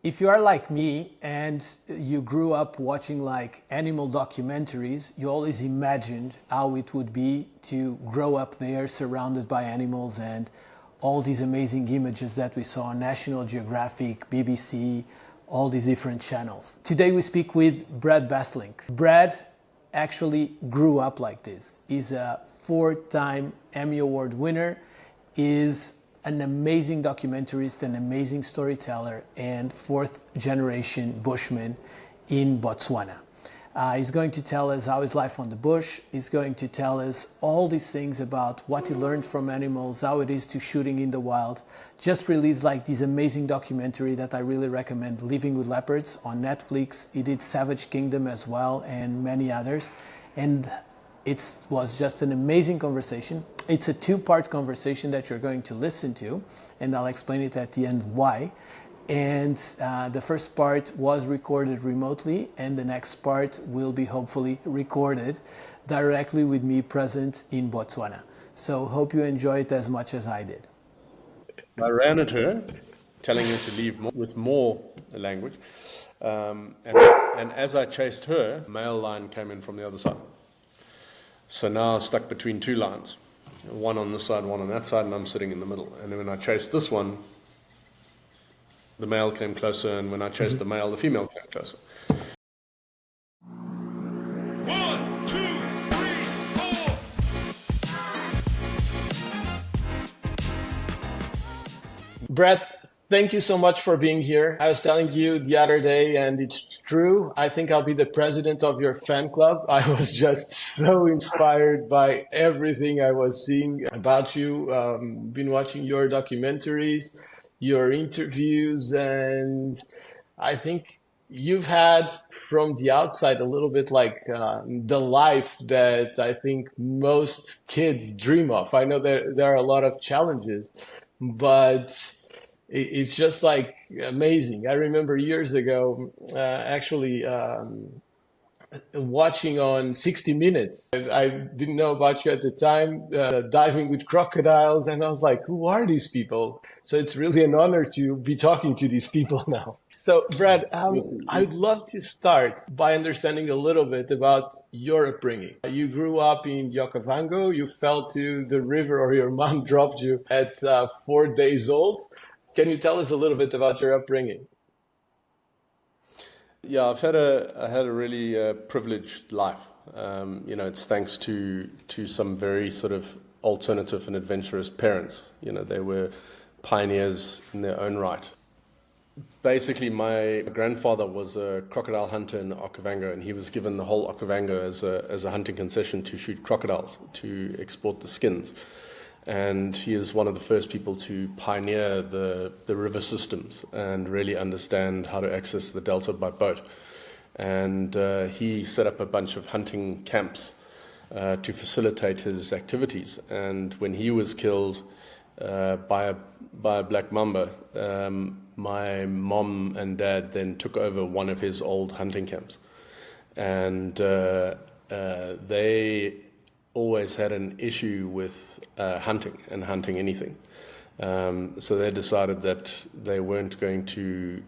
If you are like me and you grew up watching like animal documentaries, you always imagined how it would be to grow up there surrounded by animals and all these amazing images that we saw on National Geographic, BBC, all these different channels. Today we speak with Brad Bestelink. Brad actually grew up like this. He's a four-time Emmy Award winner, is an amazing documentarist, an amazing storyteller, and fourth generation bushman in Botswana. He's going to tell us how his life on the bush. He's going to tell us all these things about what he learned from animals, how it is to shooting in the wild. Just released like this amazing documentary that I really recommend, Living with Leopards on Netflix. He did Savage Kingdom as well and many others. And it was just an amazing conversation. It's a two-part conversation that you're going to listen to, and I'll explain it at the end why. And the first part was recorded remotely, and the next part will be hopefully recorded directly with me present in Botswana. So hope you enjoy it as much as I did. I ran at her, telling her to leave with more language. And as I chased her, a male lion came in from the other side. So now I was stuck between two lions, one on this side, one on that side, and I'm sitting in the middle. And then when I chased this one, the male came closer, and when I chased the male, the female came closer. 1, 2, 3, 4. Brett, thank you so much for being here. I was telling you the other day, and it's true, I think I'll be the president of your fan club. I was just so inspired by everything I was seeing about you. Been watching your documentaries, your interviews, and I think you've had from the outside a little bit like the life that I think most kids dream of. I know there are a lot of challenges, but it's just like amazing. I remember years ago actually watching on 60 Minutes. I didn't know about you at the time, diving with crocodiles, and I was like, who are these people? So it's really an honor to be talking to these people now. So, Brad, I'd love to start by understanding a little bit about your upbringing. You grew up in Okavango. You fell to the river, or your mom dropped you at 4 days old. Can you tell us a little bit about your upbringing? Yeah, I had a really privileged life. It's thanks to some very sort of alternative and adventurous parents. They were pioneers in their own right. Basically, my grandfather was a crocodile hunter in the Okavango, and he was given the whole Okavango as a hunting concession to shoot crocodiles, to export the skins. And he is one of the first people to pioneer the river systems and really understand how to access the delta by boat. And he set up a bunch of hunting camps to facilitate his activities. And when he was killed by a black mamba, my mom and dad then took over one of his old hunting camps. And they always had an issue with hunting and hunting anything. So they decided that they weren't going to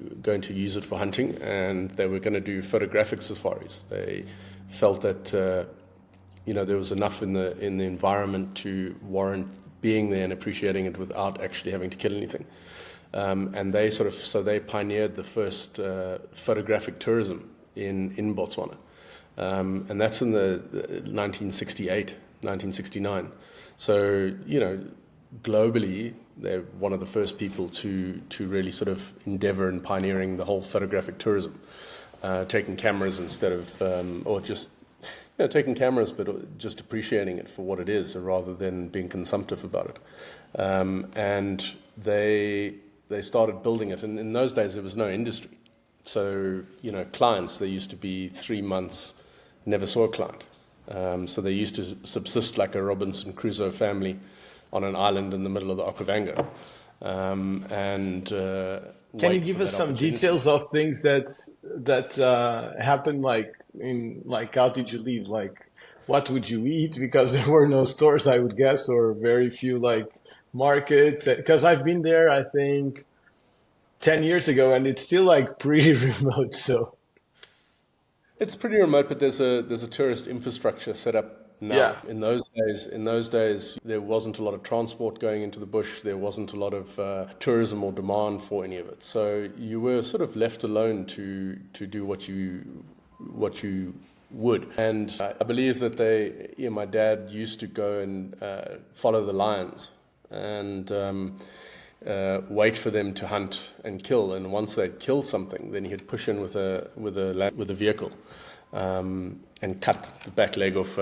use it for hunting, and they were going to do photographic safaris. They felt that there was enough in the environment to warrant being there and appreciating it without actually having to kill anything. And they pioneered the first photographic tourism in Botswana. And that's in the 1968, 1969. So, globally, they're one of the first people to really sort of endeavor in pioneering the whole photographic tourism, taking cameras instead of, or just, taking cameras, but just appreciating it for what it is rather than being consumptive about it. And they started building it. And in those days, there was no industry. So, clients, there used to be 3 months, never saw a client. So they used to subsist like a Robinson Crusoe family on an island in the middle of the Okavango. Can you give us some details of things that happened, like how did you leave? Like, what would you eat? Because there were no stores, I would guess, or very few like markets. Because I've been there, I think 10 years ago, and it's still like pretty remote. So It's pretty remote, but there's a tourist infrastructure set up now. yeah, In those days, there wasn't a lot of transport going into the bush. There wasn't a lot of tourism or demand for any of it. So you were sort of left alone to do what you would. And I believe that my dad used to go and follow the lions and wait for them to hunt and kill. And once they'd killed something, then he'd push in with a vehicle and cut the back leg of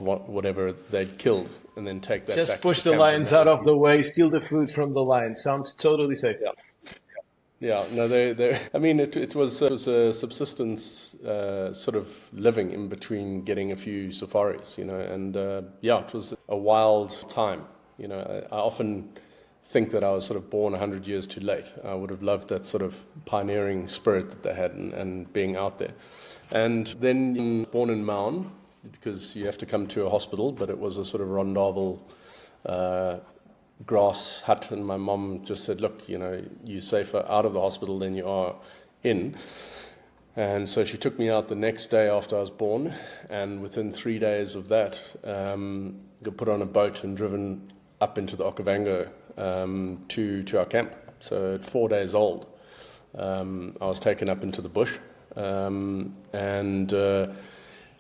whatever they'd killed, and then take that just back push to the camp. lions out of the way, steal the food from the lions. Sounds totally safe. Yeah, no, they. I mean, it was a subsistence sort of living in between getting a few safaris, and it was a wild time. I often think that I was sort of born 100 years too late. I would have loved that sort of pioneering spirit that they had and being out there. And then born in Maun, because you have to come to a hospital, but it was a sort of rondavel grass hut, and my mom just said, look, you're safer out of the hospital than you are in. And so she took me out the next day after I was born, and within 3 days of that, got put on a boat and driven up into the Okavango to our camp. So at 4 days old, I was taken up into the bush, and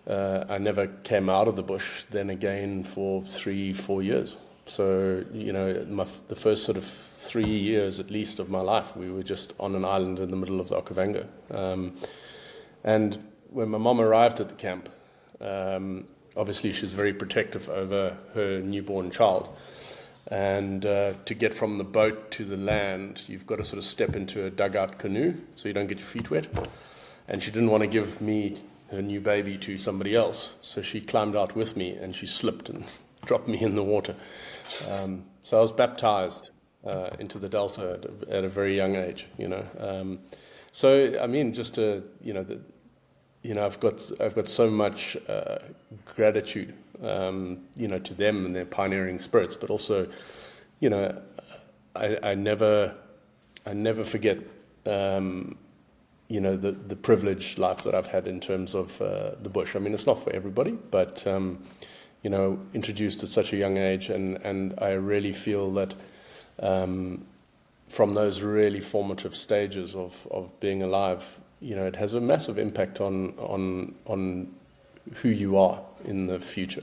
I never came out of the bush then again for 3-4 years. So, the first sort of 3 years at least of my life, we were just on an island in the middle of the Okavango. And when my mom arrived at the camp, obviously she's very protective over her newborn child. And to get from the boat to the land, you've got to sort of step into a dugout canoe so you don't get your feet wet. And she didn't want to give me her new baby to somebody else, so she climbed out with me and she slipped and dropped me in the water. So I was baptized into the Delta at a very young age, So I mean, just to I've got so much gratitude, to them and their pioneering spirits, but also, I never forget, the privileged life that I've had in terms of the bush. I mean, it's not for everybody, but introduced at such a young age, and I really feel that from those really formative stages of being alive, it has a massive impact on who you are in the future.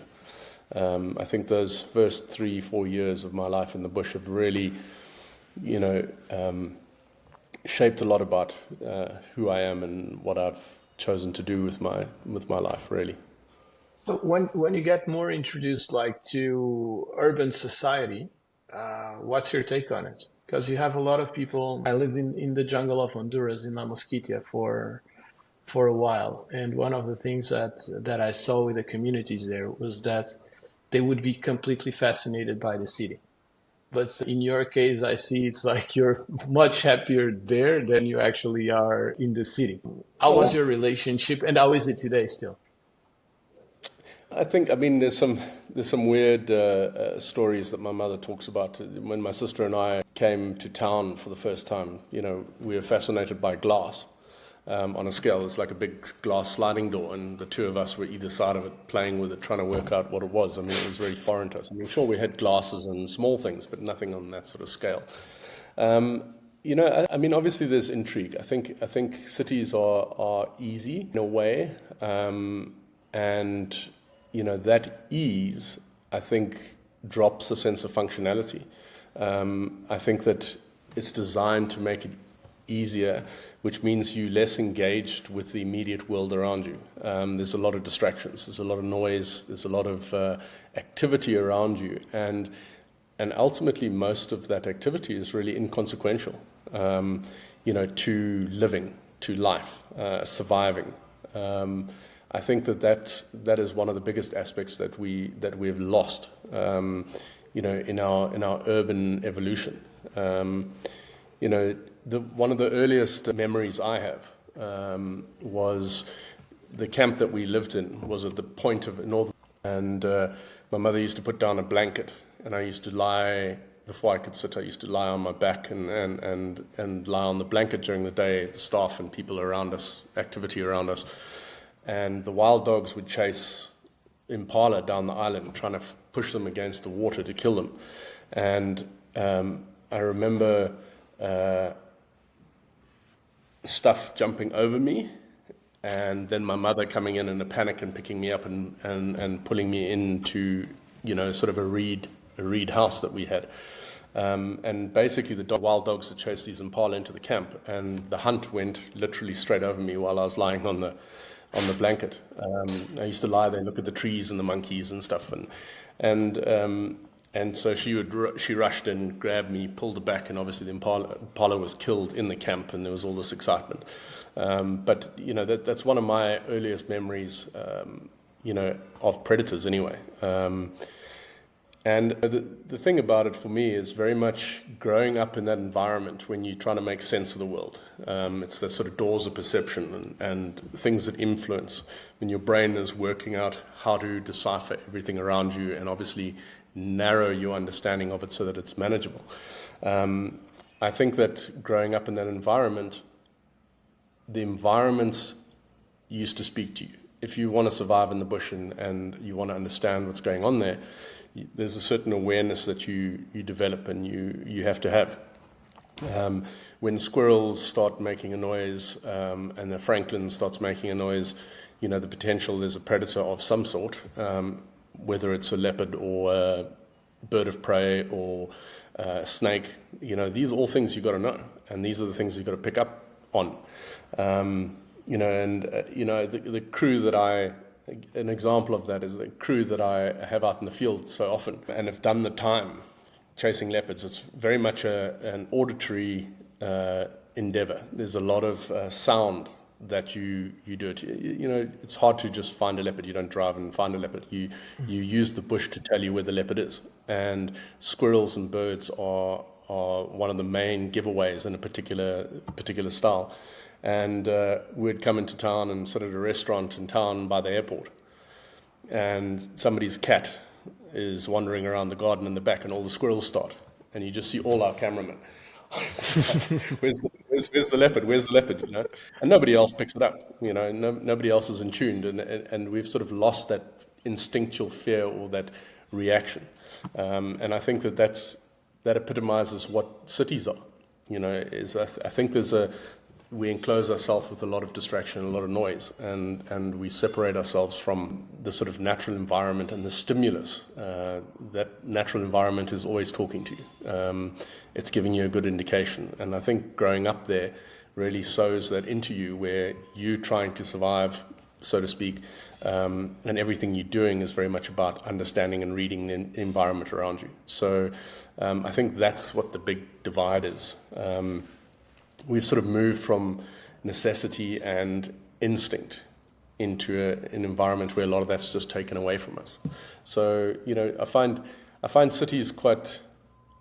I think those first 3-4 years of my life in the bush have really, shaped a lot about who I am and what I've chosen to do with my life, really. So when you get more introduced like to urban society, what's your take on it? Because you have a lot of people. I lived in the jungle of Honduras in La Mosquitia for a while, and one of the things that I saw with the communities there was that they would be completely fascinated by the city. But in your case, I see it's like you're much happier there than you actually are in the city. How was your relationship, and how is it today still? I think, there's some weird stories that my mother talks about. When my sister and I came to town for the first time, we were fascinated by glass on a scale. It's like a big glass sliding door, and the two of us were either side of it, playing with it, trying to work out what it was. It was very foreign to us. Sure, we had glasses and small things, but nothing on that sort of scale. Obviously there's intrigue. I think cities are easy in a way, and that ease, I think, drops a sense of functionality. I think that it's designed to make it easier, which means you're less engaged with the immediate world around you. There's a lot of distractions, there's a lot of noise, there's a lot of activity around you, and ultimately most of that activity is really inconsequential, to living, to life, surviving. I think that is one of the biggest aspects that we have lost, in our urban evolution. One of the earliest memories I have was the camp that we lived in was at the point of northern, and my mother used to put down a blanket, and I used to lie before I could sit, I used to lie on my back and lie on the blanket during the day, the staff and people around us, activity around us. And the wild dogs would chase impala down the island, trying to push them against the water to kill them. And I remember stuff jumping over me, and then my mother coming in a panic and picking me up and pulling me into, sort of a reed house that we had. And basically the wild dogs had chased these impala into the camp, and the hunt went literally straight over me while I was lying on the blanket. I used to lie there and look at the trees and the monkeys and stuff, and so she rushed in, grabbed me, pulled it back, and obviously the impala was killed in the camp, and there was all this excitement. But that's one of my earliest memories, of predators anyway. And the thing about it for me is very much growing up in that environment when you're trying to make sense of the world. It's the sort of doors of perception and things that influence when your brain is working out how to decipher everything around you and obviously narrow your understanding of it so that it's manageable. I think that growing up in that environment, the environments used to speak to you. If you want to survive in the bush and you want to understand what's going on there, there's a certain awareness that you develop and you have to have. When squirrels start making a noise and the francolin starts making a noise, the potential there's a predator of some sort, whether it's a leopard or a bird of prey or a snake. These are all things you've got to know, and these are the things you've got to pick up on. The crew that an example of that is the crew that I have out in the field so often and have done the time chasing leopards. It's very much an auditory endeavor. There's a lot of sound that you do it. It's hard to just find a leopard. You don't drive and find a leopard. You use the bush to tell you where the leopard is. And squirrels and birds are one of the main giveaways in a particular style. And we'd come into town and sit at a restaurant in town by the airport, and somebody's cat is wandering around the garden in the back, and all the squirrels start, and you just see all our cameramen. Where's the leopard? Where's the leopard? And nobody else picks it up. Nobody else is in tune, and we've sort of lost that instinctual fear or that reaction. And I think that epitomizes what cities are. I think we enclose ourselves with a lot of distraction, a lot of noise, and we separate ourselves from the sort of natural environment and the stimulus. That natural environment is always talking to you. It's giving you a good indication. And I think growing up there really sows that into you, where you're trying to survive, so to speak, and everything you're doing is very much about understanding and reading the environment around you. So I think that's what the big divide is. We've sort of moved from necessity and instinct into an environment where a lot of that's just taken away from us. So, I find cities quite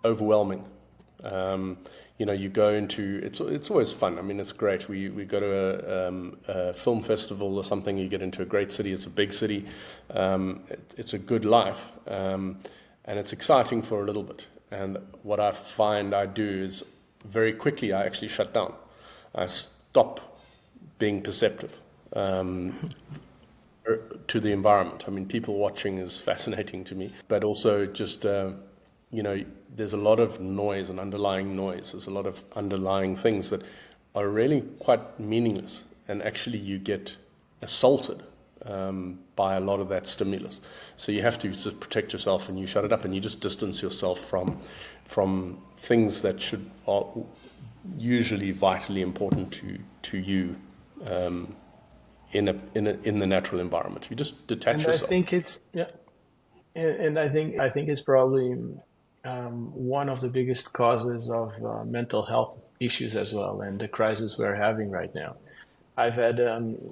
overwhelming. You go into, it's always fun. I mean, it's great. We go to a film festival or something, you get into a great city, it's a big city, it's a good life, and it's exciting for a little bit. And what I find I do is very quickly I actually shut down. I stop being perceptive to the environment. I mean, people watching is fascinating to me, but also just, there's a lot of noise and underlying noise. There's a lot of underlying things that are really quite meaningless, and actually you get assaulted by a lot of that stimulus. So you have to just protect yourself, and you shut it up, and you just distance yourself from things that are usually vitally important to you in the natural environment. You just detach yourself. I think I think it's probably one of the biggest causes of mental health issues as well, and the crisis we're having right now. I've had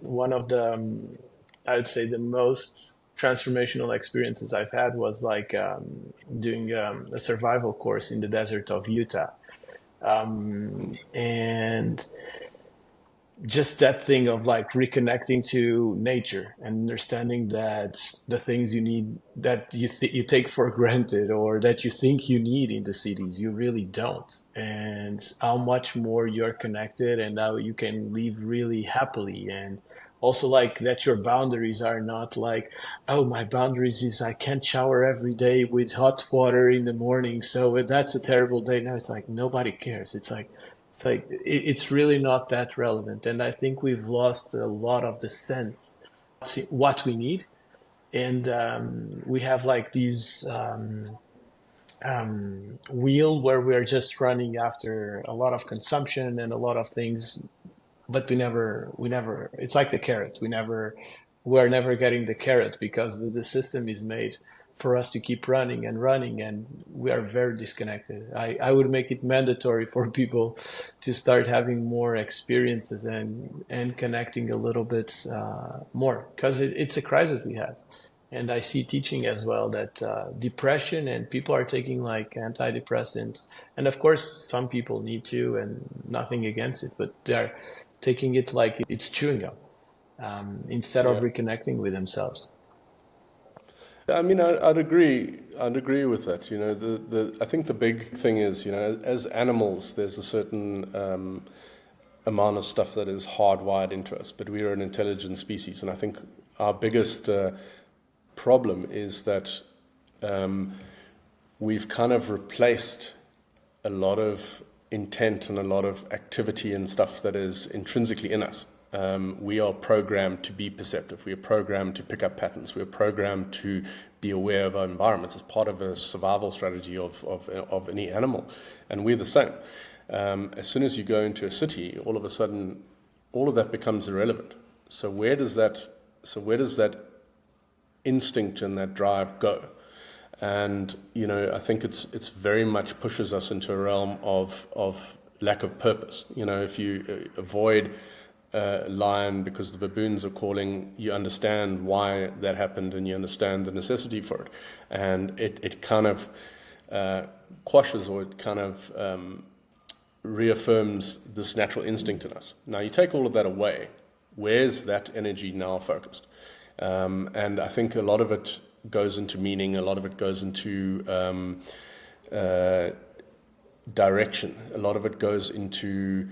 one of the I would say the most transformational experiences I've had was like doing a survival course in the desert of Utah. And just that thing of like reconnecting to nature and understanding that the things you need that you take for granted or that you think you need in the cities, you really don't, and how much more you're connected and how you can live really happily. And also like that your boundaries are not like, oh, my boundaries is I can't shower every day with hot water in the morning, so that's a terrible day. Now it's like nobody cares. It's like it's really not that relevant, and I think we've lost a lot of the sense what we need, and we have like these wheel where we're just running after a lot of consumption and a lot of things, but we never. It's like the carrot. We're never getting the carrot because the system is made for us to keep running and running, and we are very disconnected. I would make it mandatory for people to start having more experiences and connecting a little bit more, because it's a crisis we have. And I see teaching as well that depression, and people are taking like antidepressants, and of course some people need to, and nothing against it, but they're taking it like it's chewing gum, instead of Yeah. reconnecting with themselves. I mean, I'd agree. I'd agree with that. You know, I think the big thing is, you know, as animals, there's a certain amount of stuff that is hardwired into us, but we are an intelligent species, and I think our biggest problem is that we've kind of replaced a lot of intent and a lot of activity and stuff that is intrinsically in us. We are programmed to be perceptive. We are programmed to pick up patterns. We are programmed to be aware of our environments as part of a survival strategy of any animal. And we're the same. As soon as you go into a city, all of a sudden, all of that becomes irrelevant. So where does that instinct and that drive go? And, you know, I think it's very much pushes us into a realm of lack of purpose. You know, if you avoid lion because the baboons are calling, you understand why that happened and you understand the necessity for it. And it kind of quashes, or it kind of reaffirms this natural instinct in us. Now you take all of that away, where's that energy now focused? And I think a lot of it goes into meaning, a lot of it goes into direction, a lot of it goes into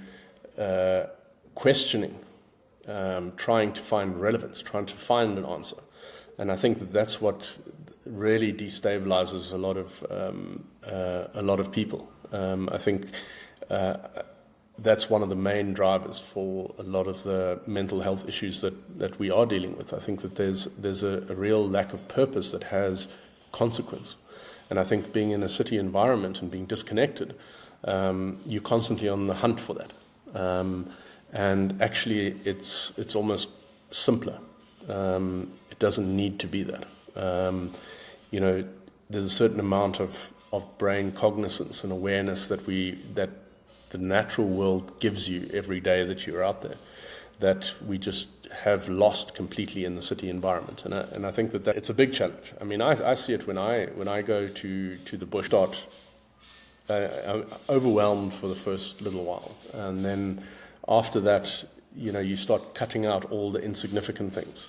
questioning, trying to find relevance, trying to find an answer. And I think that that's what really destabilizes a lot of people. I think that's one of the main drivers for a lot of the mental health issues that we are dealing with. I think that there's a real lack of purpose that has consequence. And I think being in a city environment and being disconnected, you're constantly on the hunt for that. And actually, it's almost simpler. It doesn't need to be that. You know, there's a certain amount of brain cognizance and awareness that the natural world gives you every day that you're out there, that we just have lost completely in the city environment. And I think that it's a big challenge. I mean, I see it when I go to the bush. Start I'm overwhelmed for the first little while, and then after that, you know, you start cutting out all the insignificant things,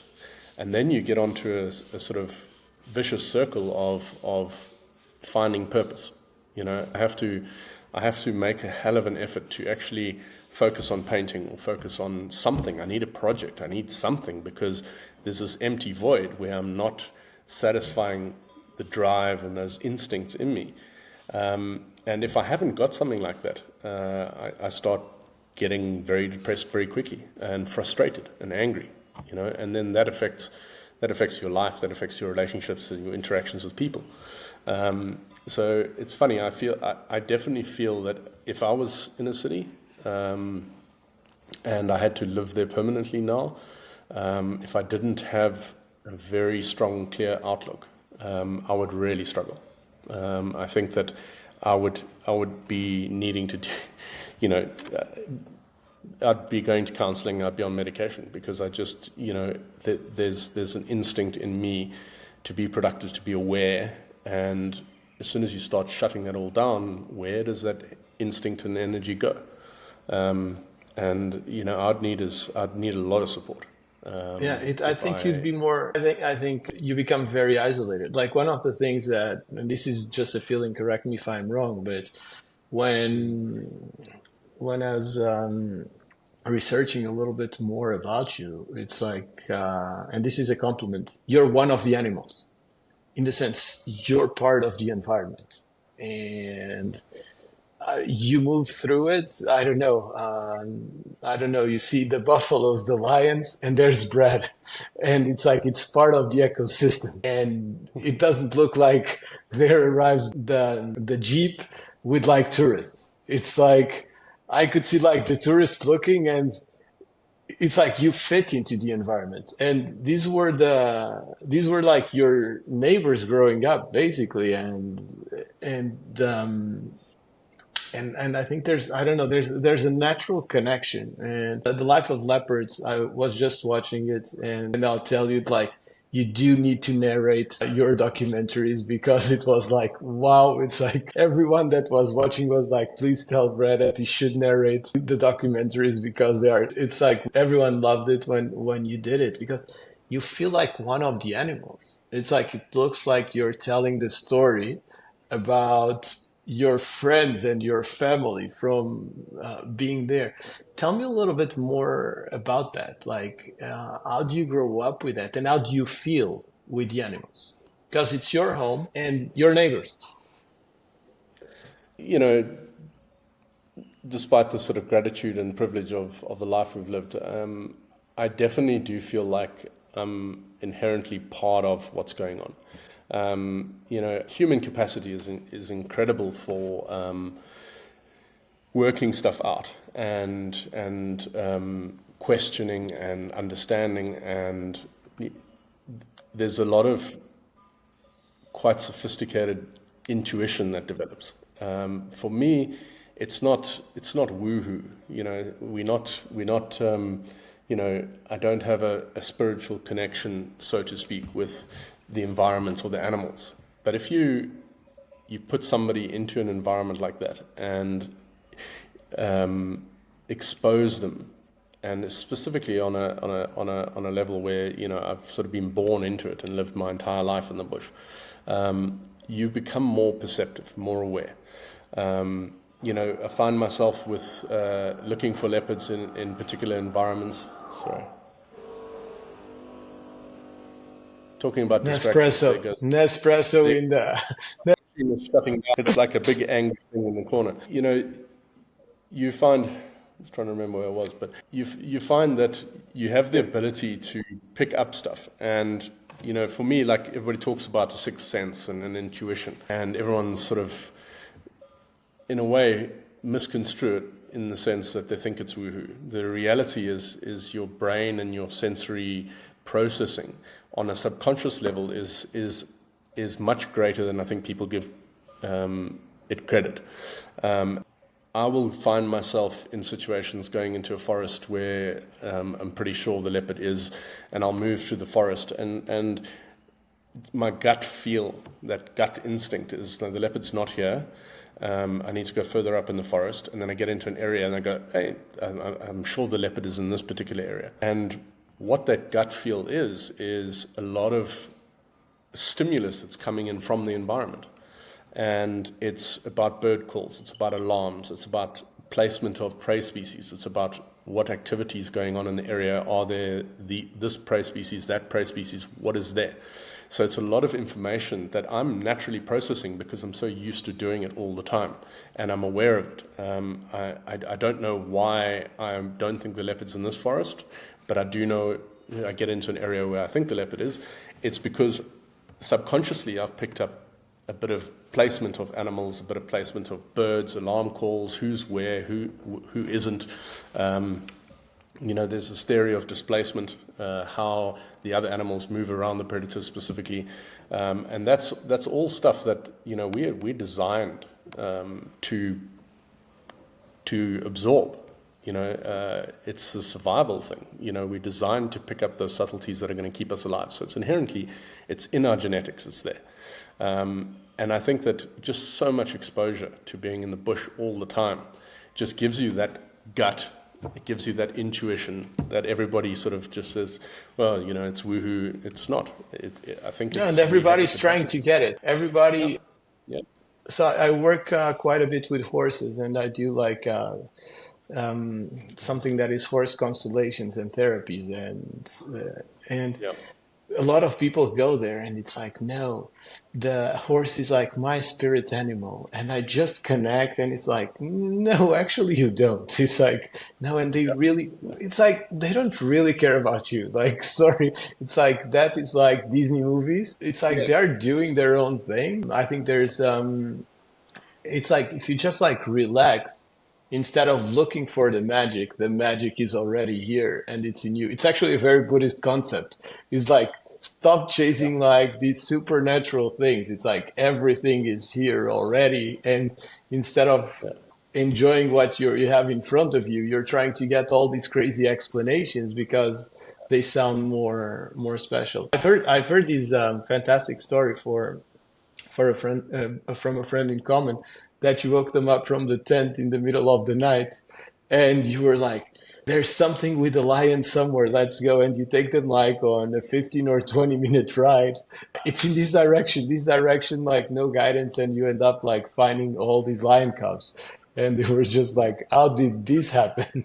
and then you get onto a sort of vicious circle of finding purpose. You know, I have to make a hell of an effort to actually focus on painting or focus on something. I need a project. I need something, because there's this empty void where I'm not satisfying the drive and those instincts in me. And if I haven't got something like that, I start getting very depressed very quickly and frustrated and angry, you know, and then that affects your life, that affects your relationships and your interactions with people. So it's funny. I definitely feel that if I was in a city and I had to live there permanently now, if I didn't have a very strong, clear outlook, I would really struggle. I think that I would be needing to do, you know, I'd be going to counseling, I'd be on medication, because I just, you know, there's an instinct in me to be productive, to be aware, and as soon as you start shutting that all down, where does that instinct and energy go? and I'd need a lot of support. I think you'd be more. I think you become very isolated. Like one of the things that, and this is just a feeling. Correct me if I'm wrong, but when I was researching a little bit more about you, it's like, and this is a compliment. You're one of the animals, in the sense you're part of the environment, and you move through it. I don't know. I don't know. You see the buffaloes, the lions, and there's bread, and it's like it's part of the ecosystem. And it doesn't look like there arrives the jeep with like tourists. It's like I could see like the tourists looking, and it's like you fit into the environment. And these were like your neighbors growing up, basically, and I think there's a natural connection. And The Life of Leopards, I was just watching it, and I'll tell you, like, you do need to narrate your documentaries, because it was like, wow, it's like everyone that was watching was like, please tell Brad that he should narrate the documentaries, because it's like everyone loved it when you did it, because you feel like one of the animals. It's like, it looks like you're telling the story about your friends and your family from being there. Tell me a little bit more about that. Like, how do you grow up with that, and how do you feel with the animals? Because it's your home and your neighbors. Despite the sort of gratitude and privilege of the life we've lived, I definitely do feel like I'm inherently part of what's going on. Human capacity is incredible for working stuff out and questioning and understanding, and there's a lot of quite sophisticated intuition that develops. For me, it's not woohoo. We're not. I don't have a spiritual connection, so to speak, with the environment or the animals. But if you put somebody into an environment like that and expose them, and specifically on a level where I've sort of been born into it and lived my entire life in the bush, you become more perceptive, more aware. I find myself with looking for leopards in particular environments. Sorry. Talking about Nespresso in the it's like a big angry thing in the corner. You find, I was trying to remember where I was, but you find that you have the ability to pick up stuff. And for me, like, everybody talks about a sixth sense and an intuition, and everyone's sort of, in a way, misconstrue it in the sense that they think it's woohoo. The reality is your brain and your sensory processing on a subconscious level is much greater than I think people give it credit. I will find myself in situations going into a forest where I'm pretty sure the leopard is, and I'll move through the forest, and my gut feel, that gut instinct is, no, the leopard's not here. I need to go further up in the forest, and then I get into an area and I go, hey, I'm sure the leopard is in this particular area. And what that gut feel is a lot of stimulus that's coming in from the environment. And it's about bird calls, it's about alarms, it's about placement of prey species, it's about what activities going on in the area. Are there this prey species, that prey species, what is there? So it's a lot of information that I'm naturally processing because I'm so used to doing it all the time, and I'm aware of it. I don't know why I don't think the leopard's in this forest, but I do know, I get into an area where I think the leopard is. It's because subconsciously I've picked up a bit of placement of animals, a bit of placement of birds, alarm calls, who's where, who isn't. There's this theory of displacement, how the other animals move around the predator specifically, and that's all stuff that we're designed to absorb. It's a survival thing. We're designed to pick up those subtleties that are going to keep us alive. So it's in our genetics. It's there, and I think that just so much exposure to being in the bush all the time just gives you that gut It gives you that intuition that everybody sort of just says, well, you know, it's woohoo. It's not. I think Yeah, it's, and we have the everybody's trying capacity. to get it. Everybody. Yeah. So I work quite a bit with horses, and I do like something that is horse constellations and therapies, and Yeah. a lot of people go there, and it's like, no, the horse is like my spirit animal, and I just connect, and it's like, no, actually you don't. It's like, no, and they really, it's like they don't really care about you. Like, sorry, it's like that is like Disney movies. It's like Yeah. they're doing their own thing. I think there's it's like if you just like relax instead of looking for the magic is already here and it's in you. It's actually a very Buddhist concept. It's like stop chasing like these supernatural things. It's like everything is here already, and instead of enjoying what you have in front of you, you're trying to get all these crazy explanations because they sound more special. I've heard this fantastic story for a friend from a friend in common, that you woke them up from the tent in the middle of the night and you were like, there's something with a lion somewhere, let's go. And you take them like on a 15 or 20-minute ride. It's in this direction, like no guidance, and you end up like finding all these lion cubs. And they were just like, how did this happen?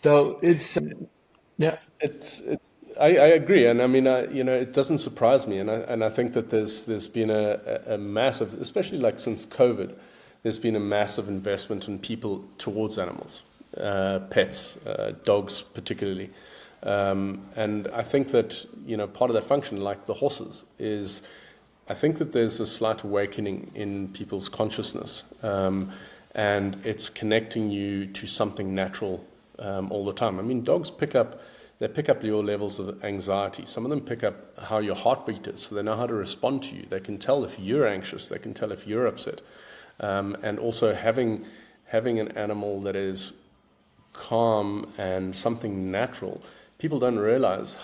So it's yeah. I agree, and I mean, you know, it doesn't surprise me, and I think that there's been a massive, especially like since COVID, there's been a massive investment in people towards animals, pets, dogs particularly, and I think that, you know, part of that function, like the horses, is I think that there's a slight awakening in people's consciousness, and it's connecting you to something natural all the time. I mean, dogs pick up your levels of anxiety. Some of them pick up how your heartbeat is, so they know how to respond to you. They can tell if you're anxious. They can tell if you're upset. And also having an animal that is calm and something natural, people don't realize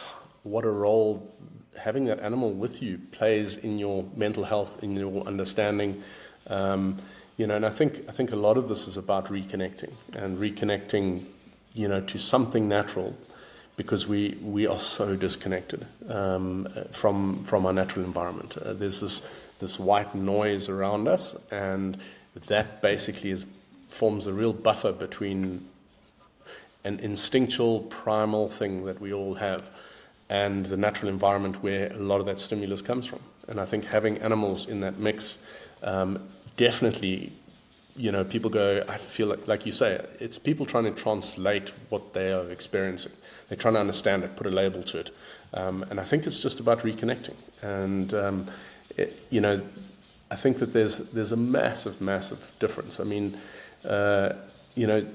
what a role having that animal with you plays in your mental health, in your understanding. You know, and I think a lot of this is about reconnecting, you know, to something natural, because we are so disconnected from our natural environment. There's this white noise around us, and that basically forms a real buffer between an instinctual, primal thing that we all have and the natural environment where a lot of that stimulus comes from. And I think having animals in that mix definitely, you know, people go, I feel like you say, it's people trying to translate what they are experiencing. They're trying to understand it, put a label to it. And I think it's just about reconnecting. And, you know, I think that there's a massive, massive difference. I mean, you know,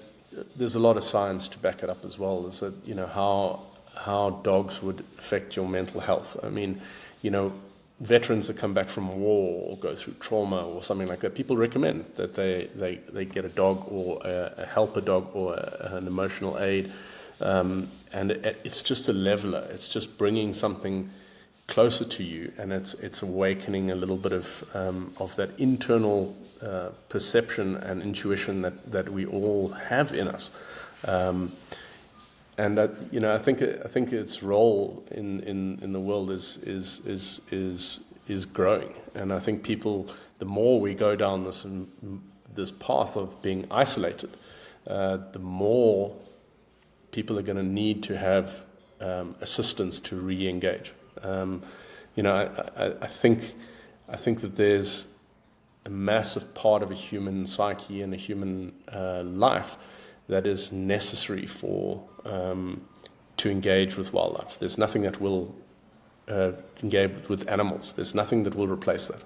there's a lot of science to back it up as well. Is that, you know, how dogs would affect your mental health. I mean, you know, veterans that come back from war or go through trauma or something like that, people recommend that they get a dog or a helper dog or an emotional aid. And it's just a leveler. It's just bringing something closer to you, and it's awakening a little bit of that internal perception and intuition that we all have in us. And you know, I think its role in the world is growing, and I think people, the more we go down this path of being isolated, the more people are going to need to have assistance to re-engage. You know, I think that there's a massive part of a human psyche and a human life that is necessary for to engage with wildlife. There's nothing that will engage with animals. There's nothing that will replace that.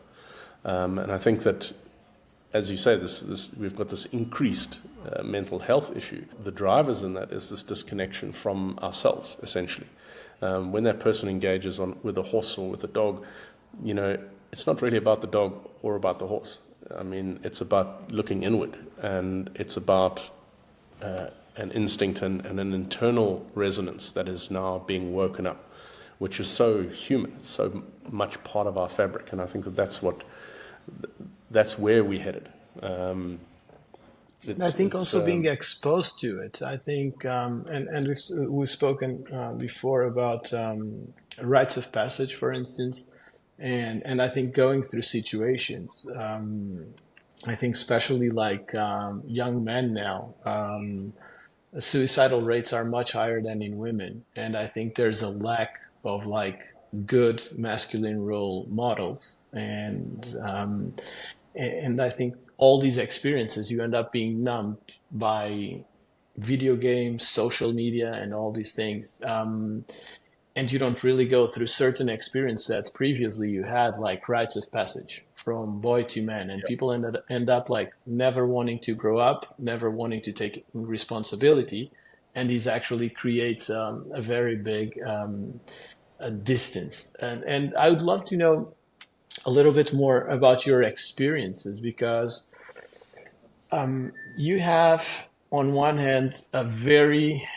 And I think that, as you say, we've got this increased mental health issue. The drivers in that is this disconnection from ourselves, essentially. When that person engages with a horse or with a dog, you know, it's not really about the dog or about the horse. I mean, it's about looking inward, and it's about an instinct and an internal resonance that is now being woken up, which is so human, it's so much part of our fabric. And I think that's where we're headed. I think it's also being exposed to it. I think, and we've spoken before about rites of passage, for instance, and I think going through situations. I think especially like young men now, suicidal rates are much higher than in women, and I think there's a lack of like good masculine role models, and I think all these experiences you end up being numbed by video games, social media, and all these things. And you don't really go through certain experience sets previously you had, like rites of passage from boy to man, and people end up like never wanting to grow up, never wanting to take responsibility, and this actually creates a very big a distance. And I would love to know a little bit more about your experiences, because you have on one hand a very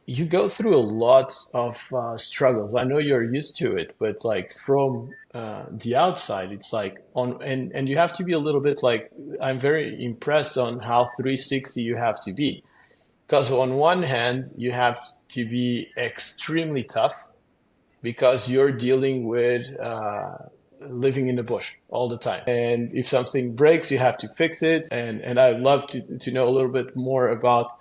you go through a lot of struggles. I know you're used to it, but like from the outside, it's like and you have to be a little bit like, I'm very impressed on how 360 you have to be. Because on one hand, you have to be extremely tough because you're dealing with living in the bush all the time. And if something breaks, you have to fix it. And I'd love to know a little bit more about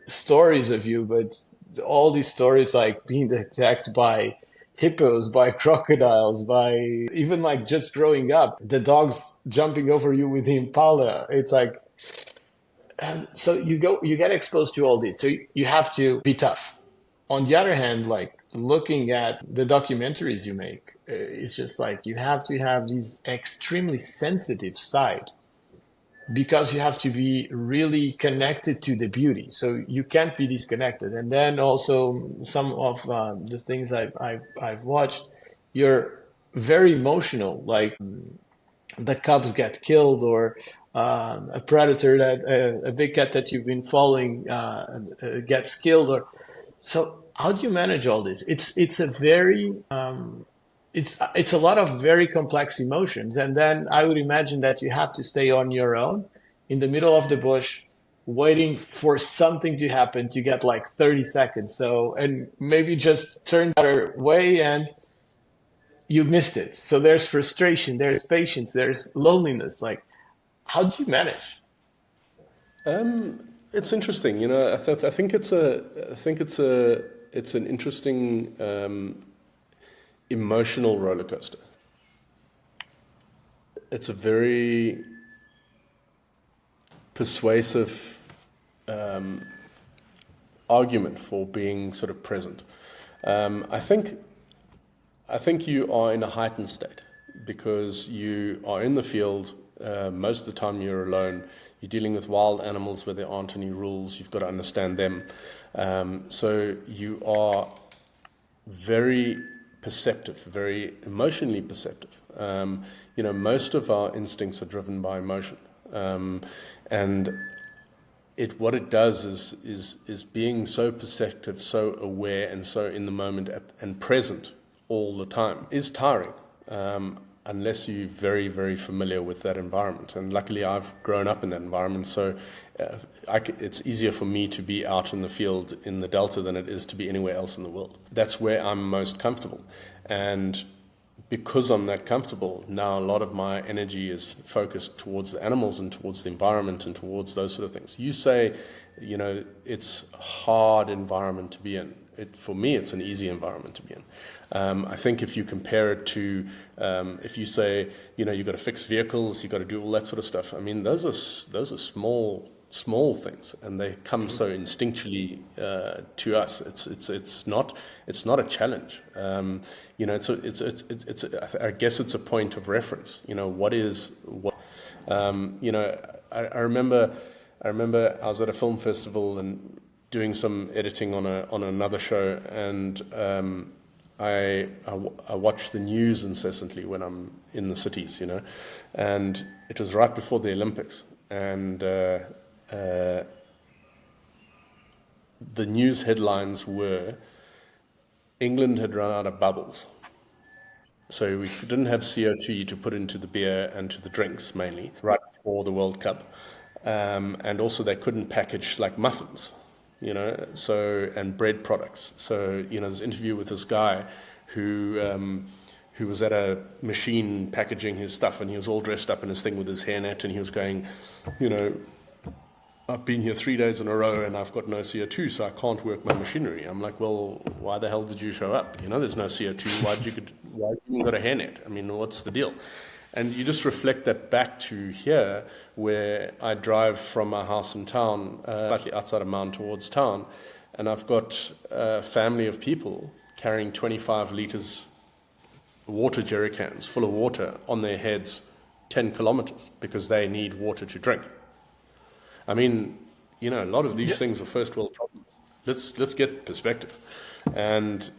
stories of you, but all these stories like being attacked by hippos, by crocodiles, by even like just growing up, the dogs jumping over you with the impala. It's like, so you get exposed to all this. So you have to be tough. On the other hand, like looking at the documentaries you make, it's just like you have to have this extremely sensitive side, because you have to be really connected to the beauty. So you can't be disconnected. And then also some of the things I've watched, you're very emotional. Like the cubs get killed, or a predator that a big cat that you've been following gets killed. Or so how do you manage all this? It's a very it's a lot of very complex emotions, and then I would imagine that you have to stay on your own in the middle of the bush, waiting for something to happen to get like 30 seconds. So, and maybe just turn the other way and you missed it. So there's frustration, there's patience, there's loneliness. Like, how do you manage? It's interesting. I think it's an interesting emotional roller coaster. It's a very persuasive argument for being sort of present. I think you are in a heightened state because you are in the field. Most of the time you're alone. You're dealing with wild animals where there aren't any rules. You've got to understand them. So you are very perceptive, very emotionally perceptive. Most of our instincts are driven by emotion. And what it does is being so perceptive, so aware, and so in the moment and present all the time is tiring, unless you're very, very familiar with that environment. And luckily, I've grown up in that environment, so it's easier for me to be out in the field in the Delta than it is to be anywhere else in the world. That's where I'm most comfortable. And because I'm that comfortable, now a lot of my energy is focused towards the animals and towards the environment and towards those sort of things. You say, it's a hard environment to be in. For me, it's an easy environment to be in. I think if you compare it to, if you say, you've got to fix vehicles, you've got to do all that sort of stuff. I mean, those are small things, and they come so instinctually to us. It's not a challenge. I guess it's a point of reference. I remember I was at a film festival and doing some editing on another show, and I watch the news incessantly when I'm in the cities, and it was right before the Olympics, and the news headlines were England had run out of bubbles. So we didn't have CO2 to put into the beer and to the drinks mainly, right for the World Cup, and also they couldn't package like muffins, and bread products. So there's an interview with this guy who was at a machine packaging his stuff, and he was all dressed up in his thing with his hairnet, and he was going, I've been here 3 days in a row and I've got no CO2, so I can't work my machinery. I'm like, well, why the hell did you show up? There's no CO2. Why have you even got a hairnet? I mean, what's the deal? And you just reflect that back to here, where I drive from my house in town, slightly outside of Mount towards town, and I've got a family of people carrying 25 litres water jerry cans full of water on their heads 10 kilometers because they need water to drink. I mean, a lot of these things are first world problems. Let's get perspective. And,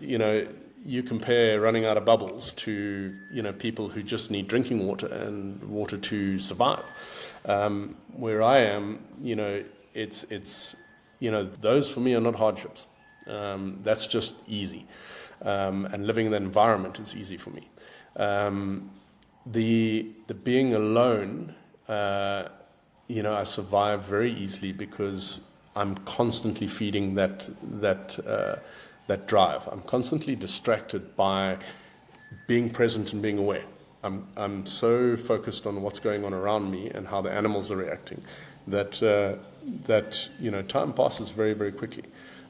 you compare running out of bubbles to, people who just need drinking water and water to survive. Where I am, it's those for me are not hardships. That's just easy. And living in that environment is easy for me. The being alone, I survive very easily because I'm constantly feeding that drive. I'm constantly distracted by being present and being aware. I'm so focused on what's going on around me and how the animals are reacting that time passes very, very quickly.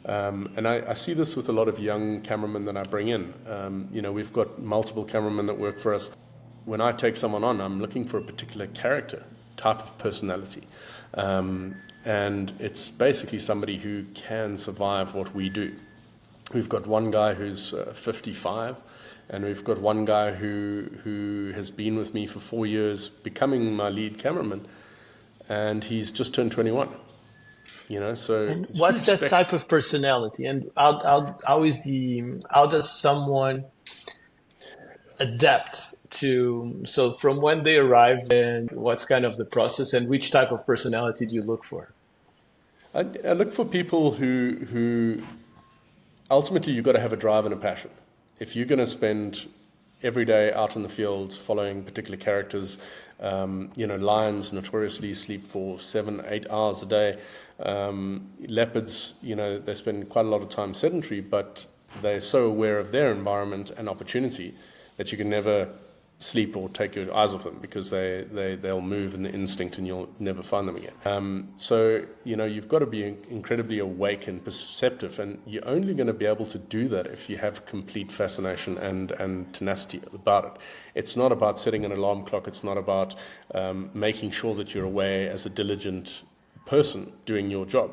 And I see this with a lot of young cameramen that I bring in. We've got multiple cameramen that work for us. When I take someone on, I'm looking for a particular character, type of personality. And it's basically somebody who can survive what we do. We've got one guy who's 55, and we've got one guy who has been with me for 4 years, becoming my lead cameraman, and he's just turned 21. So and what's that type of personality, and how does someone adapt to? So from when they arrive, and what's kind of the process, and which type of personality do you look for? I look for people who ultimately you've got to have a drive and a passion. If you're going to spend every day out in the field following particular characters, lions notoriously sleep for 7-8 hours a day. Leopards, they spend quite a lot of time sedentary, but they're so aware of their environment and opportunity that you can never sleep or take your eyes off them because they'll move in the instinct and you'll never find them again. So you've got to be incredibly awake and perceptive, and you're only going to be able to do that if you have complete fascination and tenacity about it. It's not about setting an alarm clock. It's not about making sure that you're aware as a diligent person doing your job.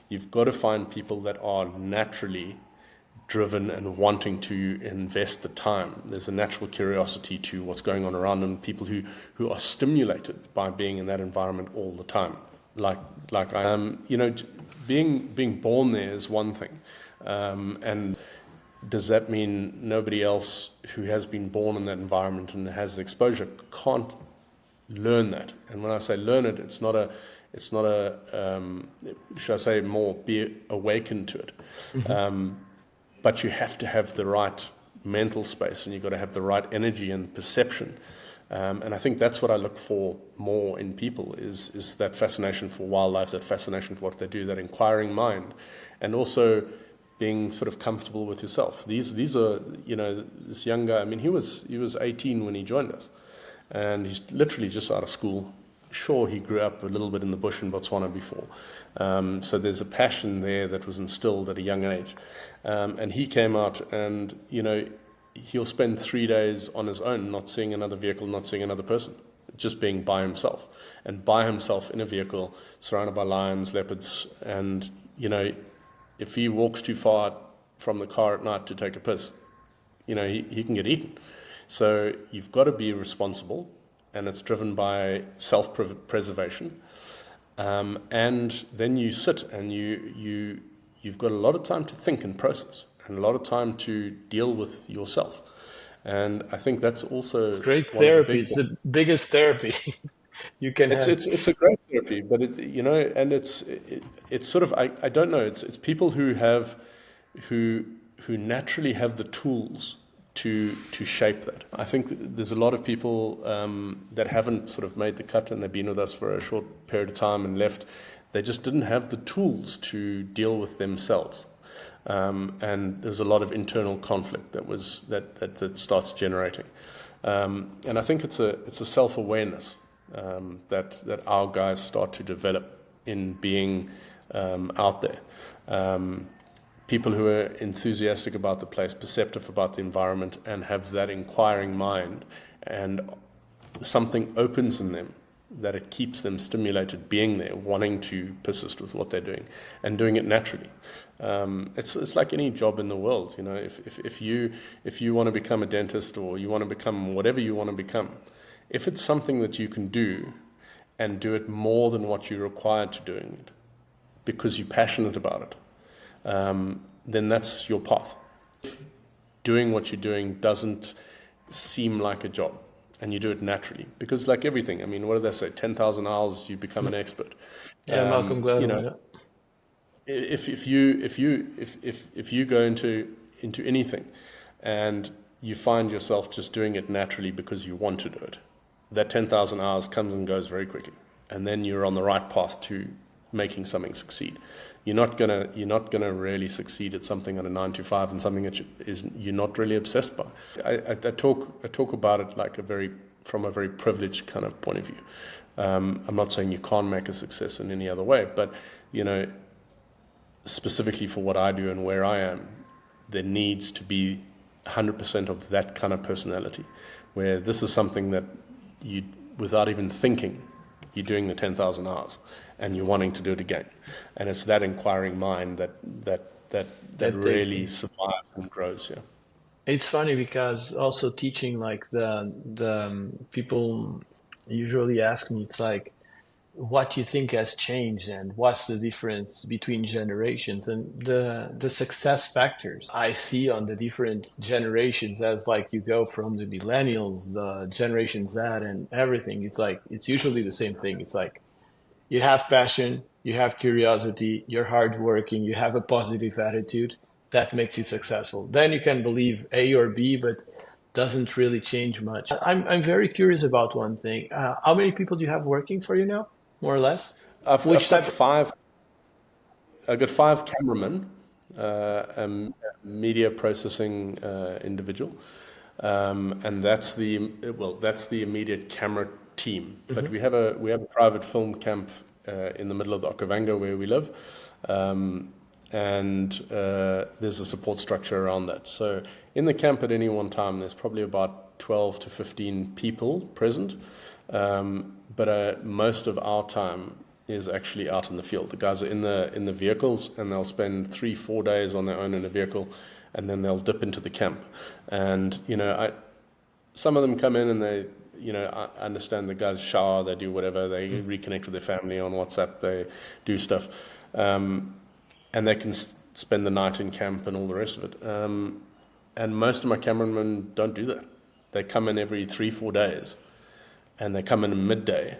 You've got to find people that are naturally driven and wanting to invest the time. There's a natural curiosity to what's going on around them, people who are stimulated by being in that environment all the time. Like I am, being born there is one thing. And does that mean nobody else who has been born in that environment and has the exposure can't learn that? And when I say learn it, it's not a should I say more be awakened to it. Mm-hmm. But you have to have the right mental space, and you've got to have the right energy and perception. And I think that's what I look for more in people is that fascination for wildlife, that fascination for what they do, that inquiring mind, and also being sort of comfortable with yourself. These are, this young guy, I mean, he was 18 when he joined us, and he's literally just out of school. Sure, he grew up a little bit in the bush in Botswana before. So there's a passion there that was instilled at a young age. And he came out and, he'll spend 3 days on his own, not seeing another vehicle, not seeing another person, just being by himself. And by himself in a vehicle, surrounded by lions, leopards, and, if he walks too far from the car at night to take a piss, he can get eaten. So you've got to be responsible, and it's driven by self-preservation. And then you sit and you've got a lot of time to think and process, and a lot of time to deal with yourself. And I think that's also great therapy. It's the biggest therapy you can have. It's a great therapy, but and it's sort of I don't know. It's people who naturally have the tools to shape that. I think there's a lot of people that haven't sort of made the cut, and they've been with us for a short period of time and left. They just didn't have the tools to deal with themselves, and there's a lot of internal conflict that starts generating. And I think it's a self-awareness that our guys start to develop in being out there. People who are enthusiastic about the place, perceptive about the environment, and have that inquiring mind, and something opens in them that it keeps them stimulated being there, wanting to persist with what they're doing and doing it naturally. It's like any job in the world, you know. If you want to become a dentist, or you want to become whatever you want to become, if it's something that you can do and do it more than what you're required to doing it because you're passionate about it, then that's your path. Doing what you're doing doesn't seem like a job, and you do it naturally, because like everything, I mean, what do they say? 10,000 hours, you become an expert. Yeah, Malcolm Gladwell. You know, if you go into anything and you find yourself just doing it naturally because you want to do it, that 10,000 hours comes and goes very quickly, and then you're on the right path to making something succeed. You're not gonna really succeed at something on a 9 to 5, and something that you're not really obsessed by. I talk about it like from a very privileged kind of point of view. I'm not saying you can't make a success in any other way, but you know, specifically for what I do and where I am, there needs to be 100% of that kind of personality, where this is something that you, without even thinking, you're doing the 10,000 hours and you're wanting to do it again. And it's that inquiring mind that really survives and grows. Yeah. It's funny because also teaching, like the people usually ask me, it's like, what you think has changed and what's the difference between generations, and the success factors I see on the different generations, as like you go from the millennials, the Generation Z, and everything. It's like, it's usually the same thing. It's like, you have passion, you have curiosity, you're hardworking, you have a positive attitude that makes you successful. Then you can believe A or B, but doesn't really change much. I'm very curious about one thing. How many people do you have working for you now, more or less? I've got five. I've got 5 cameramen, a media processing individual, and that's the immediate camera team. But we have a private film camp in the middle of the Okavango where we live, and there's a support structure around that. So in the camp at any one time, there's probably about 12 to 15 people present, but most of our time is actually out in the field. The guys are in the vehicles, and they'll spend 3-4 days on their own in a vehicle, and then they'll dip into the camp. And you know, some of them come in and they, you know, I understand the guys shower, they do whatever, they reconnect with their family on WhatsApp, they do stuff, and they can spend the night in camp and all the rest of it. And most of my cameramen don't do that. They come in every 3-4 days, and they come in at midday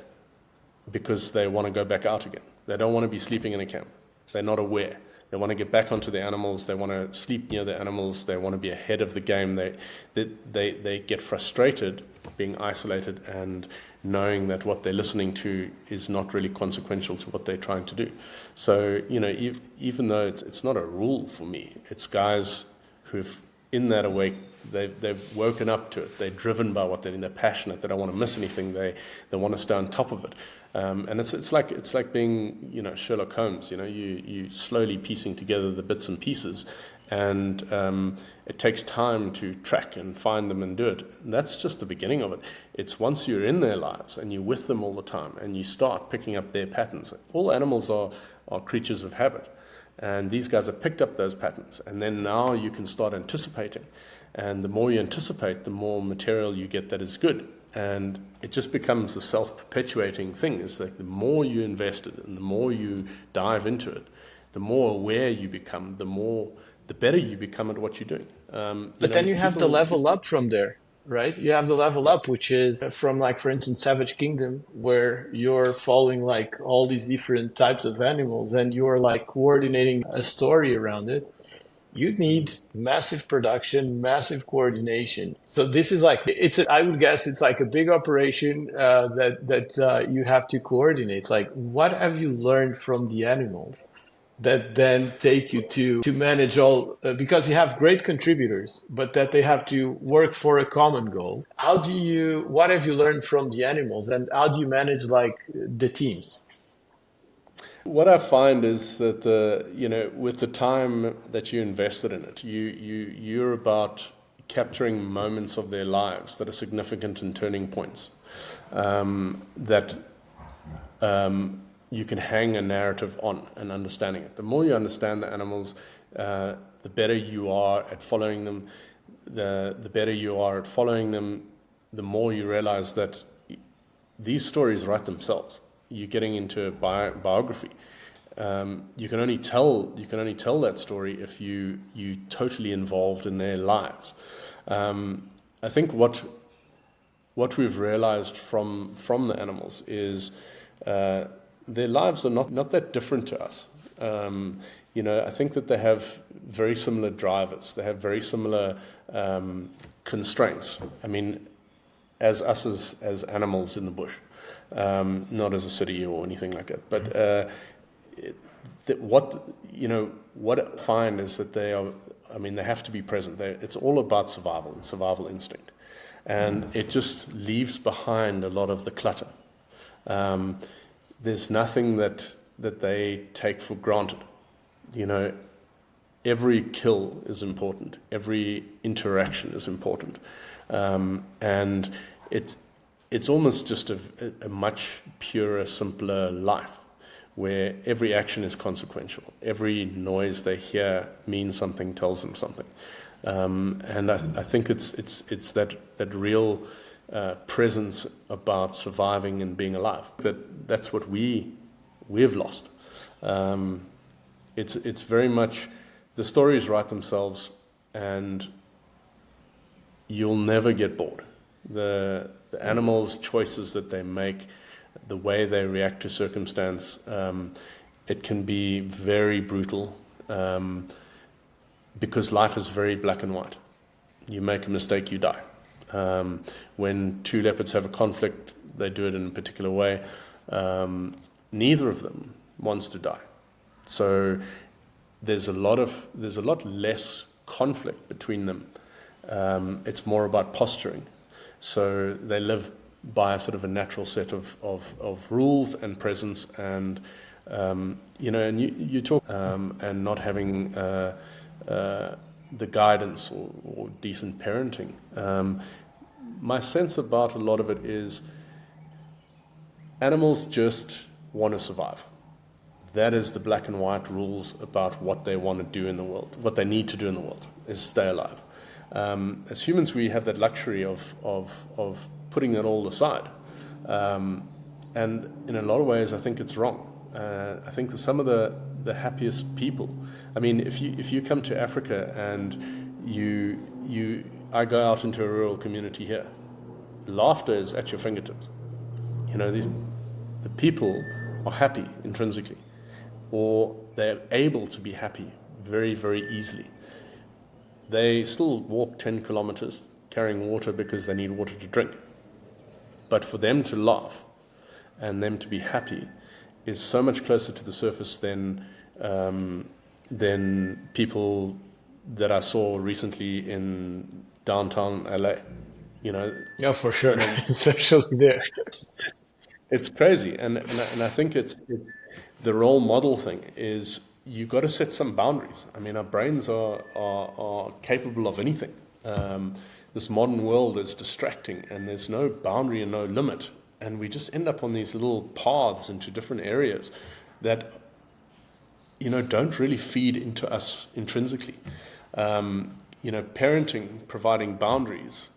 because they want to go back out again. They don't want to be sleeping in a camp. They're not aware. They want to get back onto the animals. They want to sleep near the animals. They want to be ahead of the game. They get frustrated being isolated and knowing that what they're listening to is not really consequential to what they're trying to do. So, you know, even though it's not a rule for me, it's guys who've, in that awake, they've woken up to it. They're driven by what they're doing. They're passionate. They don't want to miss anything. They want to stay on top of it. And it's like being, you know, Sherlock Holmes. You know, you slowly piecing together the bits and pieces, and it takes time to track and find them and do it. And that's just the beginning of it. It's once you're in their lives and you're with them all the time, and you start picking up their patterns. All animals are creatures of habit, and these guys have picked up those patterns. And then now you can start anticipating. And the more you anticipate, the more material you get that is good. And it just becomes a self-perpetuating thing. It's like the more you invest in it and the more you dive into it, the more aware you become, the better you become at what you're doing. But then you have the level up from there, right? You have the level up, which is from, like, for instance, Savage Kingdom, where you're following like all these different types of animals and you're like coordinating a story around it. you need massive production, massive coordination. So this is like I would guess it's like a big operation that you have to coordinate. Like, what have you learned from the animals that then take you to manage all because you have great contributors, but that they have to work for a common goal. What have you learned from the animals, and how do you manage like the teams? What I find is that with the time that you invested in it, you're about capturing moments of their lives that are significant and turning points, that you can hang a narrative on and understanding it. The more you understand the animals, the better you are at following them. The better you are at following them, the more you realize that these stories write themselves. You're getting into a biography. You can only tell that story if you totally involved in their lives. I think what we've realized from the animals is their lives are not that different to us. I think that they have very similar drivers. They have very similar constraints. I mean, as us as animals in the bush. Not as a city or anything like that. But what I find is that they have to be present. It's all about survival and survival instinct. And it just leaves behind a lot of the clutter. There's nothing that they take for granted. Every kill is important. Every interaction is important. And it's almost just a much purer, simpler life, where every action is consequential. Every noise they hear means something, tells them something. And I think it's that real presence about surviving and being alive. That's what we've lost. It's very much the stories write themselves, and you'll never get bored. The animals' choices that they make, the way they react to circumstance, it can be very brutal because life is very black and white. You make a mistake, you die. When two leopards have a conflict, they do it in a particular way. Neither of them wants to die. So there's a lot less conflict between them. It's more about posturing. So they live by a sort of a natural set of rules and presence, and and you talk and not having the guidance or decent parenting. My sense about a lot of it is animals just want to survive. That is the black and white rules about what they want to do in the world, what they need to do in the world is stay alive. As humans, we have that luxury of putting that all aside, and in a lot of ways, I think it's wrong. I think that some of the happiest people. I mean, if you come to Africa and I go out into a rural community here, laughter is at your fingertips. The people are happy intrinsically, or they're able to be happy very, very easily. They still walk 10 kilometers carrying water because they need water to drink. But for them to laugh and them to be happy is so much closer to the surface than people that I saw recently in downtown LA. Yeah, for sure, especially there. It's crazy, and I think it's the role model thing is you've got to set some boundaries. I mean, our brains are capable of anything. This modern world is distracting, and there's no boundary and no limit, and we just end up on these little paths into different areas that don't really feed into us intrinsically. Parenting, providing boundaries.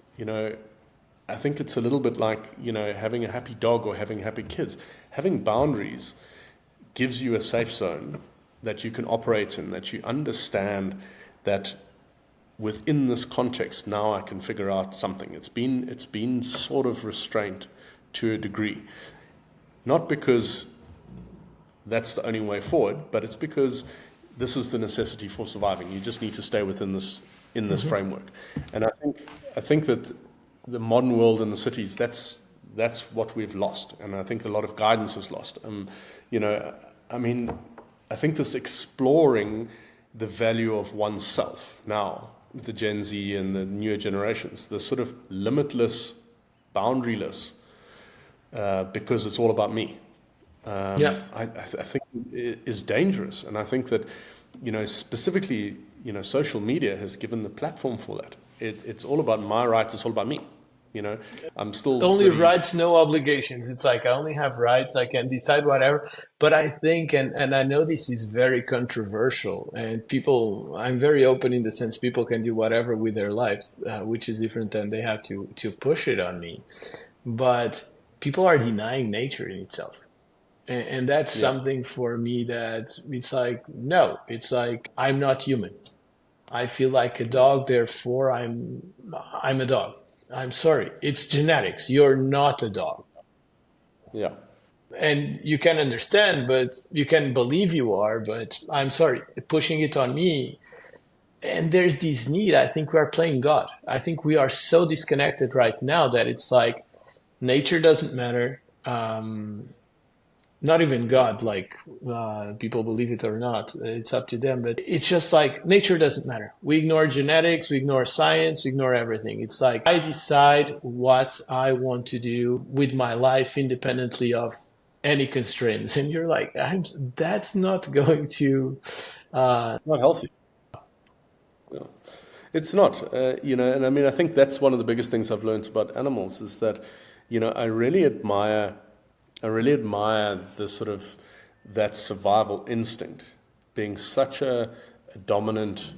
I think it's a little bit like having a happy dog or having happy kids. Having boundaries gives you a safe zone that you can operate in, that you understand that within this context, now I can figure out something. It's been sort of restrained to a degree. Not because that's the only way forward, but it's because this is the necessity for surviving. You just need to stay within this framework. And I think that the modern world and the cities, that's what we've lost, and I think a lot of guidance is lost. I think this exploring the value of oneself now, the Gen Z and the newer generations, the sort of limitless, boundaryless, because it's all about me. I think it is dangerous, and I think that specifically social media has given the platform for that. It's all about my rights. It's all about me. I'm still only rights, no obligations. It's like I only have rights. I can decide whatever. But I think, and I know this is very controversial, and I'm very open in the sense people can do whatever with their lives, which is different than they have to push it on me. But people are denying nature in itself. And that's something for me that it's like, no, it's like, I'm not human. I feel like a dog, therefore I'm a dog. I'm sorry, it's genetics. You're not a dog. Yeah. And you can understand, but you can believe you are, but I'm sorry, pushing it on me. And there's this need. I think we are playing God. I think we are so disconnected right now that it's like nature doesn't matter. Not even God, like people believe it or not, it's up to them. But it's just like nature doesn't matter. We ignore genetics, we ignore science, we ignore everything. It's like I decide what I want to do with my life independently of any constraints. And you're like, that's not going to... It's not healthy. No. It's not, and I mean, I think that's one of the biggest things I've learned about animals is that, I really admire the sort of that survival instinct being such a dominant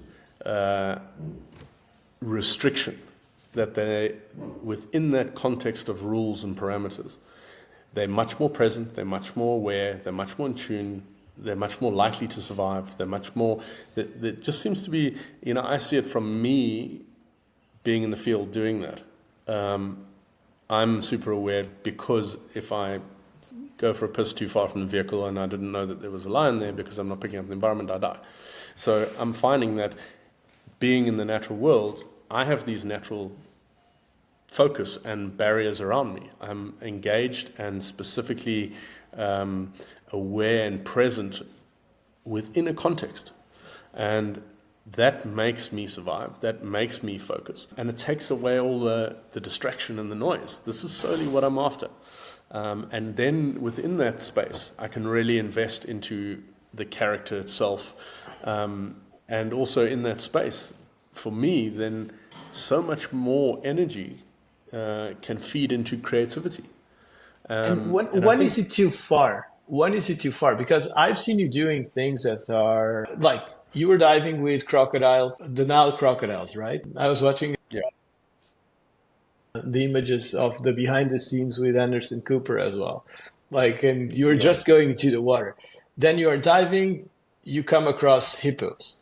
restriction that they, within that context of rules and parameters, they're much more present, they're much more aware, they're much more in tune, they're much more likely to survive, they're much more, there just seems to be, I see it from me being in the field doing that. I'm super aware because if I go for a piss too far from the vehicle and I didn't know that there was a lion there because I'm not picking up the environment, I die. So I'm finding that being in the natural world, I have these natural focus and barriers around me. I'm engaged and specifically aware and present within a context. And that makes me survive. That makes me focus. And it takes away all the distraction and the noise. This is solely what I'm after. And then within that space, I can really invest into the character itself. And also in that space, for me, then so much more energy can feed into creativity. And when is it too far? When is it too far? Because I've seen you doing things that are like you were diving with crocodiles, the Nile crocodiles, right? I was watching the images of the behind the scenes with Anderson Cooper as well. Like, and you're just going into the water. Then you are diving, you come across hippos.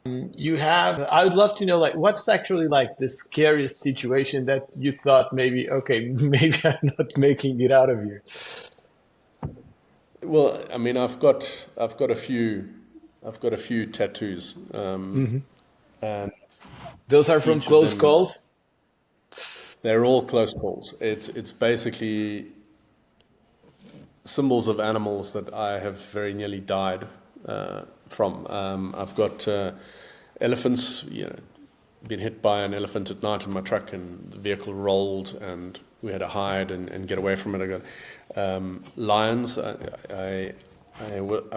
I would love to know, like, what's actually like the scariest situation that you thought maybe I'm not making it out of here. Well, I mean, I've got a few tattoos, and those are from close calls. They're all close calls. It's basically symbols of animals that I have very nearly died from. I've got elephants, been hit by an elephant at night in my truck and the vehicle rolled and we had to hide and get away from it. I got lions. I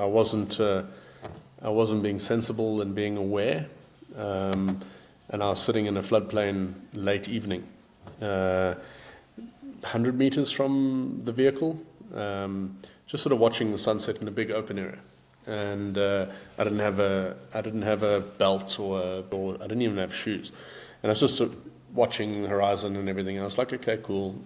wasn't being sensible and being aware, and I was sitting in a floodplain late evening, 100 meters from the vehicle, just sort of watching the sunset in a big open area. And I didn't have a belt or I didn't even have shoes, and I was just sort of watching the horizon and everything. And I was like, okay, cool,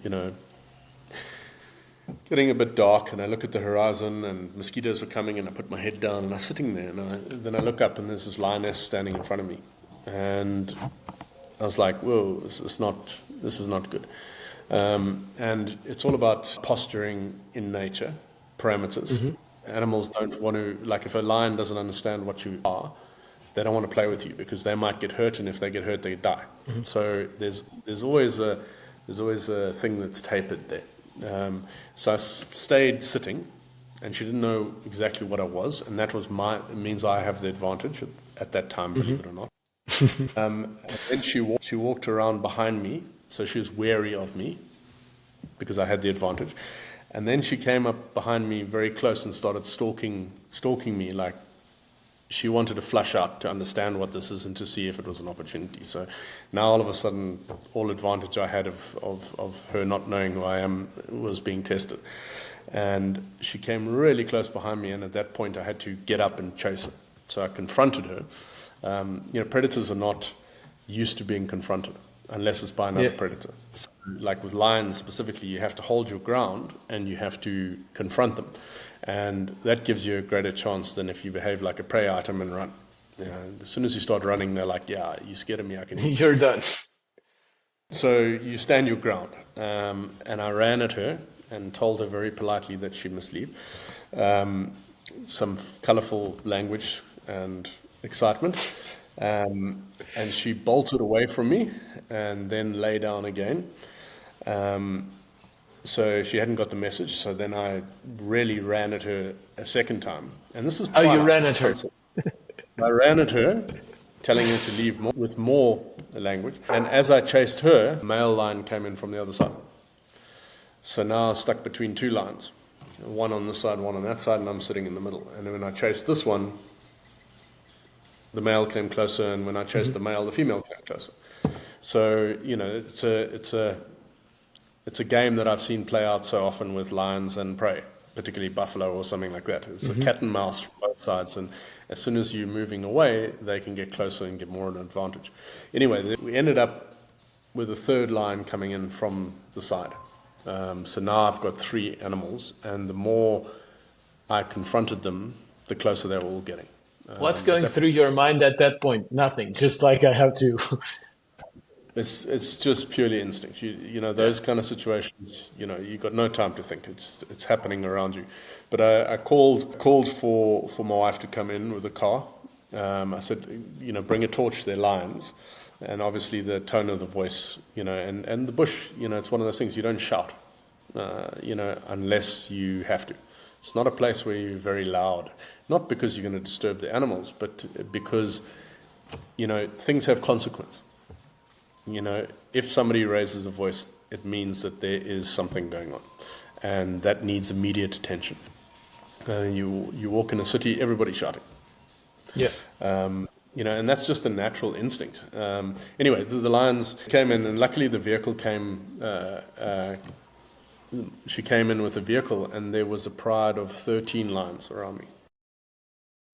getting a bit dark, and I look at the horizon, and mosquitoes were coming, and I put my head down, and I was sitting there, and then I look up, and there's this lioness standing in front of me, and I was like, whoa, this is not good. And it's all about posturing in nature, parameters. Animals don't want to, like if a lion doesn't understand what you are, they don't want to play with you because they might get hurt, and if they get hurt, they die. So there's always a thing that's tapered there. So I stayed sitting, and she didn't know exactly what I was, and that was means I have the advantage at that time, believe it or not. And then she walked around behind me, so she was wary of me because I had the advantage. And then she came up behind me very close and started stalking me, like she wanted to flush out to understand what this is and to see if it was an opportunity. So now all of a sudden, all advantage I had of her not knowing who I am was being tested. And she came really close behind me, and at that point I had to get up and chase her. So I confronted her. Predators are not used to being confronted unless it's by another predator. So, like with lions specifically, you have to hold your ground and you have to confront them. And that gives you a greater chance than if you behave like a prey item and run. As soon as you start running, they're like, yeah, you scared of me, I can eat you. You're done. So you stand your ground. And I ran at her and told her very politely that she must leave. Some colorful language and excitement. And she bolted away from me and then lay down again. So she hadn't got the message. So then I really ran at her a second time. And this is you ran at her. I ran at her, telling her to leave with more language. And as I chased her, a male lion came in from the other side. So now I was stuck between two lions, one on this side, one on that side, and I'm sitting in the middle. And when I chased this one, the male came closer, and when I chased the male, the female came closer. So it's a game that I've seen play out so often with lions and prey, particularly buffalo or something like that. It's a cat and mouse from both sides, and as soon as you're moving away, they can get closer and get more of an advantage. Anyway, we ended up with a third lion coming in from the side. So now I've got three animals, and the more I confronted them, the closer they were all getting. What's going through your mind at that point? Nothing. Just like I have to. It's just purely instinct. Those kind of situations. You got no time to think. It's happening around you. But I called for my wife to come in with a car. I said, bring a torch. They're lions, and obviously the tone of the voice. And the bush. It's one of those things you don't shout. Unless you have to. It's not a place where you're very loud. Not because you're going to disturb the animals, but because things have consequence. If somebody raises a voice, it means that there is something going on, and that needs immediate attention. You walk in a city, everybody's shouting. Yeah. And that's just a natural instinct. Anyway, the lions came in, and luckily the vehicle came. She came in with a vehicle, and there was a pride of 13 lions around me.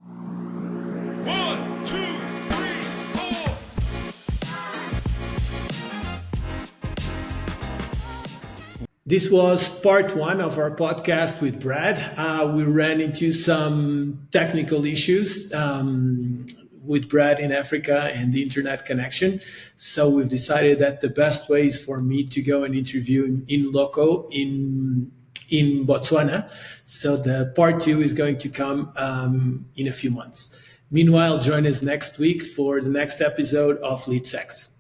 1, 2, 3, 4. This was part one of our podcast with Brad. We ran into some technical issues with Brad in Africa and the internet connection. So we've decided that the best way is for me to go and interview him in loco in Botswana. So the part two is going to come in a few months. Meanwhile, join us next week for the next episode of Lead Sex.